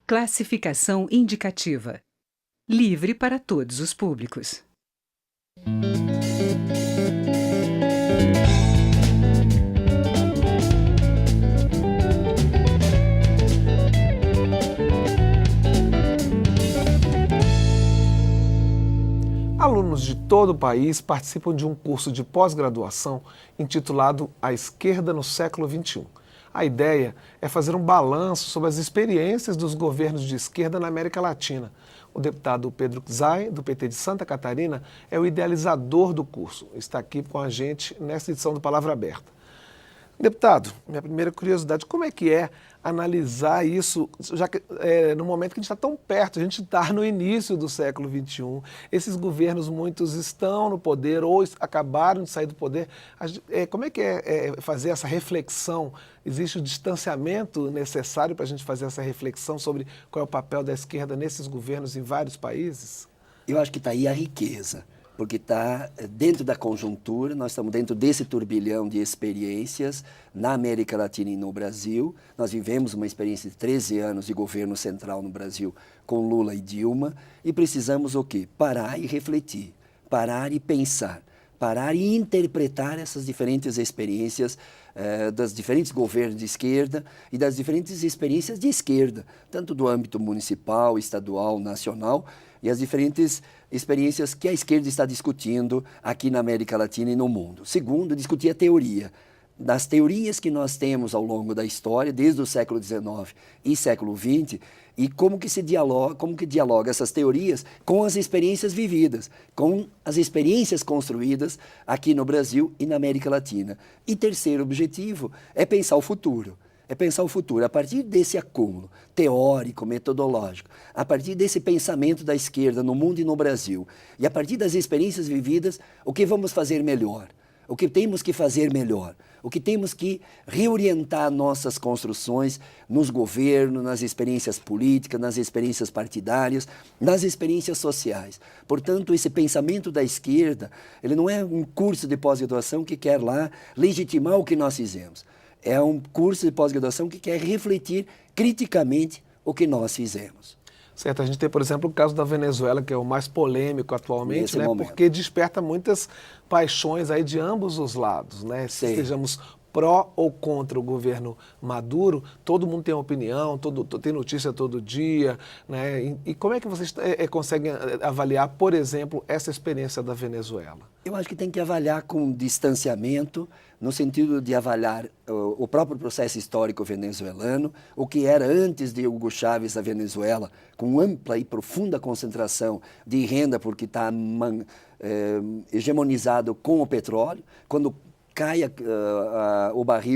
Classificação indicativa. Livre para todos os públicos. Alunos de todo o país participam de um curso de pós-graduação intitulado A Esquerda no Século XXI. A ideia é fazer um balanço sobre as experiências dos governos de esquerda na América Latina. O deputado Pedro Czai, do PT de Santa Catarina, é o idealizador do curso. Está aqui com a gente nesta edição do Palavra Aberta. Deputado, minha primeira curiosidade, como é que é analisar isso, já que no momento que a gente está tão perto, a gente está no início do século XXI, esses governos, muitos estão no poder ou acabaram de sair do poder, como é que é fazer essa reflexão? Existe o distanciamento necessário para a gente fazer essa reflexão sobre qual é o papel da esquerda nesses governos em vários países? Eu acho que está aí a riqueza. Porque está dentro da conjuntura, nós estamos dentro desse turbilhão de experiências na América Latina e no Brasil. Nós vivemos uma experiência de 13 anos de governo central no Brasil com Lula e Dilma e precisamos o quê? Parar e refletir, parar e pensar, parar e interpretar essas diferentes experiências das diferentes governos de esquerda e das diferentes experiências de esquerda, tanto do âmbito municipal, estadual, nacional, e as diferentes experiências que a esquerda está discutindo aqui na América Latina e no mundo. Segundo, discutir a teoria. Das teorias que nós temos ao longo da história, desde o século XIX e século XX, e como que dialoga essas teorias com as experiências vividas, com as experiências construídas aqui no Brasil e na América Latina. E terceiro objetivo é pensar o futuro. É pensar o futuro a partir desse acúmulo teórico, metodológico, a partir desse pensamento da esquerda no mundo e no Brasil, e a partir das experiências vividas, o que vamos fazer melhor, o que temos que fazer melhor, o que temos que reorientar nossas construções nos governos, nas experiências políticas, nas experiências partidárias, nas experiências sociais. Portanto, esse pensamento da esquerda, ele não é um curso de pós-graduação que quer lá legitimar o que nós fizemos. É um curso de pós-graduação que quer refletir criticamente o que nós fizemos. Certo, a gente tem, por exemplo, o caso da Venezuela, que é o mais polêmico atualmente, né? Porque desperta muitas paixões aí de ambos os lados, né? Se estejamos pró ou contra o governo Maduro, todo mundo tem opinião, tem notícia todo dia, né? E como é que vocês conseguem avaliar, por exemplo, essa experiência da Venezuela? Eu acho que tem que avaliar com distanciamento, no sentido de avaliar o próprio processo histórico venezuelano, o que era antes de Hugo Chávez a Venezuela, com ampla e profunda concentração de renda, porque está hegemonizado com o petróleo. Quando cai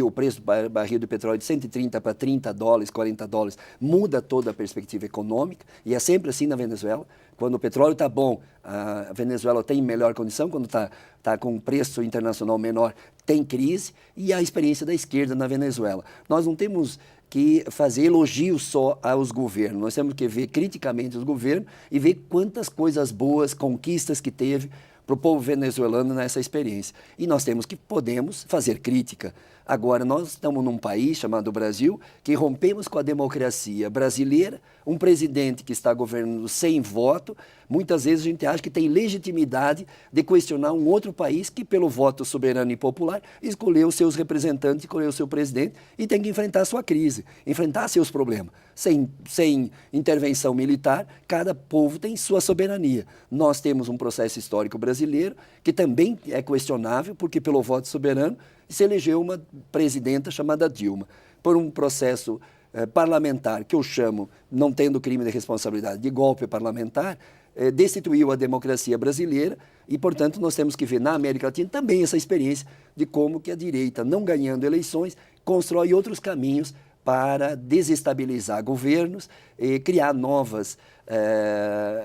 o preço do barril do petróleo de 130 para 30 dólares, 40 dólares, muda toda a perspectiva econômica, e é sempre assim na Venezuela. Quando o petróleo está bom, a Venezuela tem melhor condição, quando está com um preço internacional menor, tem crise, e a experiência da esquerda na Venezuela. Nós não temos que fazer elogios só aos governos, nós temos que ver criticamente os governos e ver quantas coisas boas, conquistas que teve para o povo venezuelano nessa experiência. E nós podemos fazer crítica. Agora, nós estamos num país chamado Brasil, que rompemos com a democracia brasileira, um presidente que está governando sem voto. Muitas vezes a gente acha que tem legitimidade de questionar um outro país que, pelo voto soberano e popular, escolheu seus representantes, escolheu seu presidente e tem que enfrentar sua crise, enfrentar seus problemas. Sem intervenção militar, cada povo tem sua soberania. Nós temos um processo histórico brasileiro que também é questionável, porque pelo voto soberano se elegeu uma presidenta chamada Dilma. Por um processo parlamentar, que eu chamo, não tendo crime de responsabilidade, de golpe parlamentar, destituiu a democracia brasileira e, portanto, nós temos que ver na América Latina também essa experiência de como que a direita, não ganhando eleições, constrói outros caminhos para desestabilizar governos e criar novas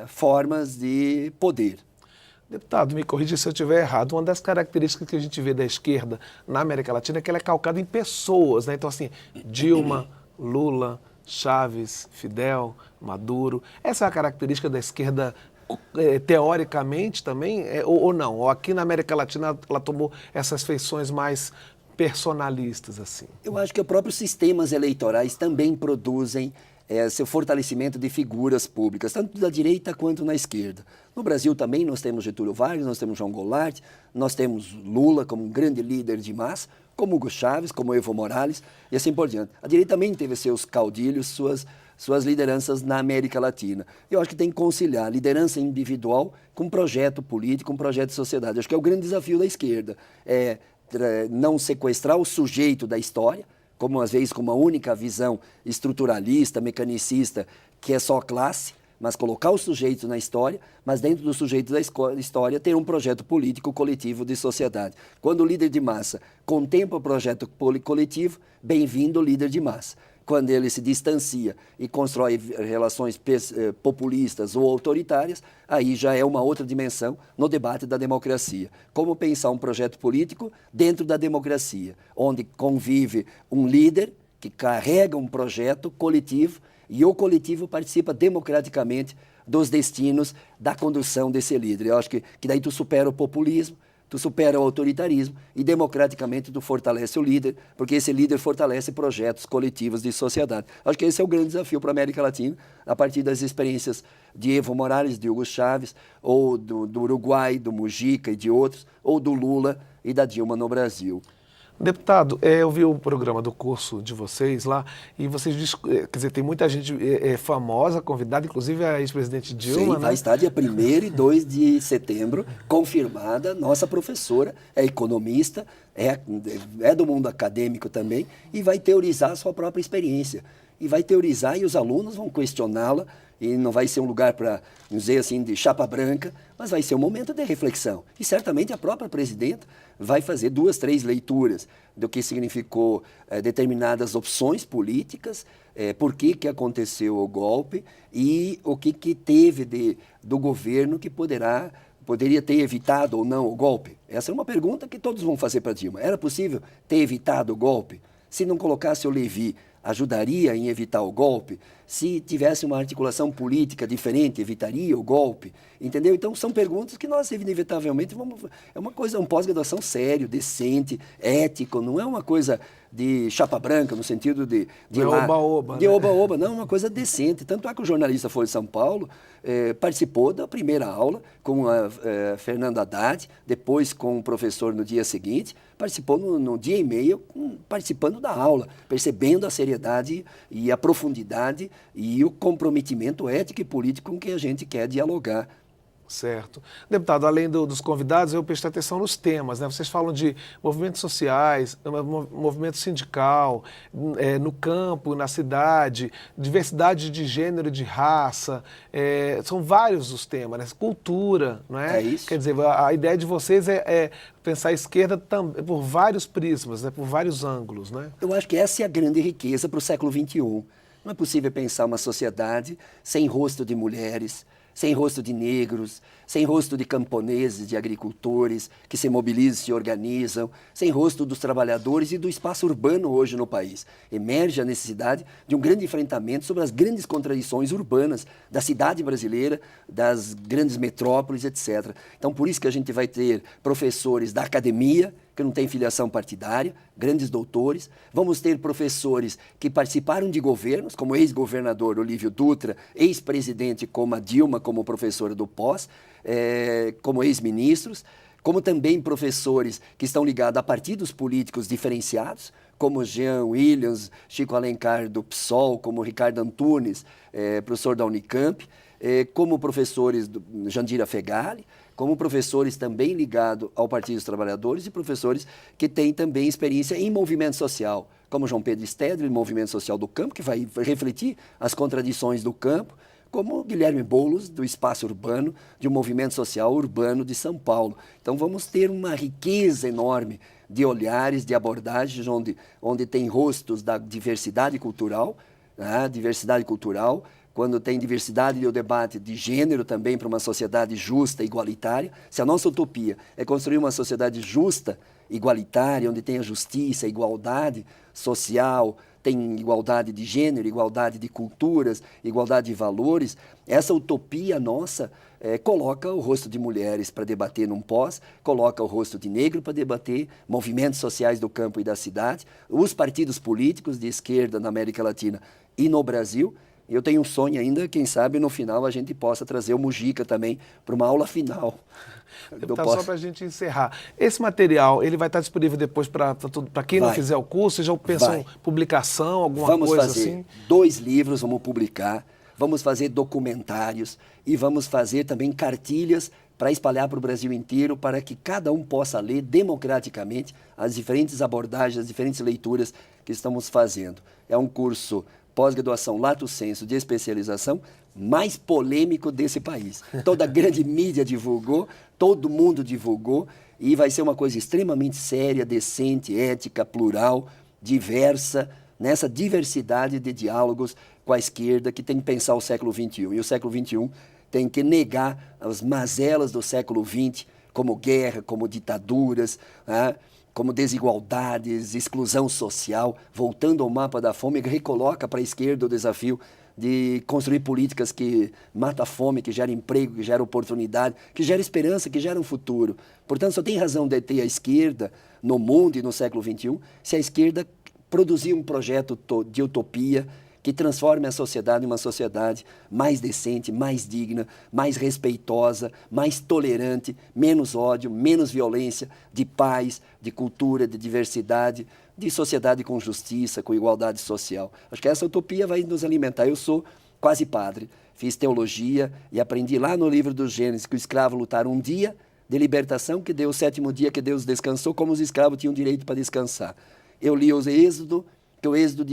formas de poder. Deputado, me corrija se eu estiver errado. Uma das características que a gente vê da esquerda na América Latina é que ela é calcada em pessoas, né? Então, assim, Dilma, Lula, Chávez, Fidel, Maduro. Essa é a característica da esquerda teoricamente também, ou não? Ou aqui na América Latina ela tomou essas feições mais personalistas, assim? Eu acho que os próprios sistemas eleitorais também produzem seu fortalecimento de figuras públicas, tanto da direita quanto na esquerda. No Brasil também nós temos Getúlio Vargas, nós temos João Goulart, nós temos Lula como um grande líder de massa, como Hugo Chávez, como Evo Morales e assim por diante. A direita também teve seus caudilhos, suas lideranças na América Latina. Eu acho que tem que conciliar liderança individual com um projeto político, um projeto de sociedade. Eu acho que é o grande desafio da esquerda, não sequestrar o sujeito da história, como às vezes com uma única visão estruturalista, mecanicista, que é só classe, mas colocar o sujeito na história, mas dentro do sujeito da história ter um projeto político coletivo de sociedade. Quando o líder de massa contempla o projeto coletivo, bem-vindo o líder de massa. Quando ele se distancia e constrói relações populistas ou autoritárias, aí já é uma outra dimensão no debate da democracia. Como pensar um projeto político dentro da democracia, onde convive um líder que carrega um projeto coletivo e o coletivo participa democraticamente dos destinos da condução desse líder. Eu acho que daí tu supera o populismo, tu supera o autoritarismo e democraticamente tu fortalece o líder, porque esse líder fortalece projetos coletivos de sociedade. Acho que esse é o grande desafio para a América Latina, a partir das experiências de Evo Morales, de Hugo Chávez, ou do Uruguai, do Mujica e de outros, ou do Lula e da Dilma no Brasil. Deputado, eu vi o programa do curso de vocês lá e vocês, quer dizer, tem muita gente famosa, convidada, inclusive a ex-presidente Dilma. Sim, né? vai estar dia 1º e 2 de setembro, confirmada, nossa professora, é economista, é do mundo acadêmico também e vai teorizar a sua própria experiência. E vai teorizar e os alunos vão questioná-la e não vai ser um lugar para, dizer assim, de chapa branca, mas vai ser um momento de reflexão. E certamente a própria presidenta vai fazer 2, 3 leituras do que significou determinadas opções políticas, por que aconteceu o golpe e o que teve do governo que poderia ter evitado ou não o golpe. Essa é uma pergunta que todos vão fazer para Dilma. Era possível ter evitado o golpe? Se não colocasse o Levi, ajudaria em evitar o golpe? Se tivesse uma articulação política diferente, evitaria o golpe? Entendeu? Então, são perguntas que nós, inevitavelmente, é uma coisa, um pós-graduação sério, decente, ético, não é uma coisa de chapa branca, no sentido de oba-oba. De oba-oba, não, é uma coisa decente. Tanto é que o jornalista Folha de São Paulo participou da primeira aula com a Fernanda Haddad, depois com o professor no dia seguinte, participou no dia e meio, participando da aula, percebendo a seriedade e a profundidade e o comprometimento ético e político com que a gente quer dialogar. Certo. Deputado, além dos convidados, eu prestei atenção nos temas, né? Vocês falam de movimentos sociais, movimento sindical, no campo, na cidade, diversidade de gênero e de raça, são vários os temas, né? Cultura, não é? É isso. Quer dizer, a ideia de vocês é pensar a esquerda por vários prismas, né? Por vários ângulos, né? Eu acho que essa é a grande riqueza para o século XXI. Não é possível pensar uma sociedade sem rosto de mulheres, sem rosto de negros, sem rosto de camponeses, de agricultores, que se mobilizam, se organizam, sem rosto dos trabalhadores e do espaço urbano hoje no país. Emerge a necessidade de um grande enfrentamento sobre as grandes contradições urbanas da cidade brasileira, das grandes metrópoles, etc. Então, por isso que a gente vai ter professores da academia, que não tem filiação partidária, grandes doutores. Vamos ter professores que participaram de governos, como o ex-governador Olívio Dutra, ex-presidente como a Dilma, como professora do POS, como ex-ministros, como também professores que estão ligados a partidos políticos diferenciados, como Jean Williams, Chico Alencar do PSOL, como Ricardo Antunes, professor da Unicamp, como professores do Jandira Fegali, como professores também ligados ao Partido dos Trabalhadores e professores que têm também experiência em movimento social, como João Pedro Stedley, movimento social do campo, que vai refletir as contradições do campo, como Guilherme Boulos, do espaço urbano, de um movimento social urbano de São Paulo. Então vamos ter uma riqueza enorme de olhares, de abordagens, onde tem rostos da diversidade cultural, né? Diversidade cultural, quando tem diversidade e o debate de gênero também para uma sociedade justa e igualitária. Se a nossa utopia é construir uma sociedade justa, igualitária, onde tenha justiça, igualdade social, tem igualdade de gênero, igualdade de culturas, igualdade de valores, essa utopia nossa coloca o rosto de mulheres para debater num pós, coloca o rosto de negro para debater movimentos sociais do campo e da cidade, os partidos políticos de esquerda na América Latina e no Brasil, Eu tenho um sonho ainda, quem sabe no final a gente possa trazer o Mujica também para uma aula final. Deputado, só para a gente encerrar, esse material ele vai estar disponível depois para quem não fizer o curso? Vocês já pensam em publicação, alguma coisa assim? Vamos fazer 2 livros, vamos publicar, vamos fazer documentários e vamos fazer também cartilhas para espalhar para o Brasil inteiro, para que cada um possa ler democraticamente as diferentes abordagens, as diferentes leituras que estamos fazendo. É um curso pós-graduação lato sensu de especialização mais polêmico desse país. Toda a grande mídia divulgou, todo mundo divulgou, e vai ser uma coisa extremamente séria, decente, ética, plural, diversa, nessa diversidade de diálogos com a esquerda que tem que pensar o século XXI. E o século XXI tem que negar as mazelas do século XX, como guerra, como ditaduras, como desigualdades, exclusão social, voltando ao mapa da fome, que recoloca para a esquerda o desafio de construir políticas que matam a fome, que geram emprego, que geram oportunidade, que geram esperança, que geram futuro. Portanto, só tem razão de ter a esquerda no mundo e no século XXI se a esquerda produzir um projeto de utopia que transforme a sociedade em uma sociedade mais decente, mais digna, mais respeitosa, mais tolerante, menos ódio, menos violência, de paz, de cultura, de diversidade, de sociedade com justiça, com igualdade social. Acho que essa utopia vai nos alimentar. Eu sou quase padre, fiz teologia e aprendi lá no livro do Gênesis que o escravo lutara um dia de libertação, que deu o 7º dia que Deus descansou, como os escravos tinham direito para descansar. Eu li o Êxodo, que o Êxodo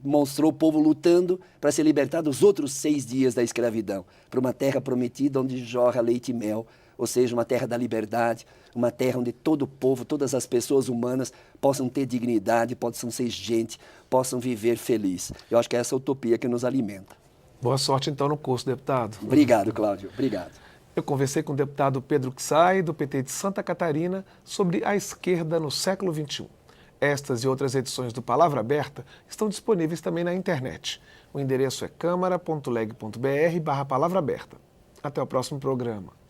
mostrou o povo lutando para se libertar dos outros 6 dias da escravidão, para uma terra prometida onde jorra leite e mel, ou seja, uma terra da liberdade, uma terra onde todo o povo, todas as pessoas humanas possam ter dignidade, possam ser gente, possam viver feliz. Eu acho que é essa utopia que nos alimenta. Boa sorte então no curso, deputado. Obrigado, Cláudio. Obrigado. Eu conversei com o deputado Pedro Ksai, do PT de Santa Catarina, sobre a esquerda no século XXI. Estas e outras edições do Palavra Aberta estão disponíveis também na internet. O endereço é câmara.leg.br/palavra aberta. Até o próximo programa.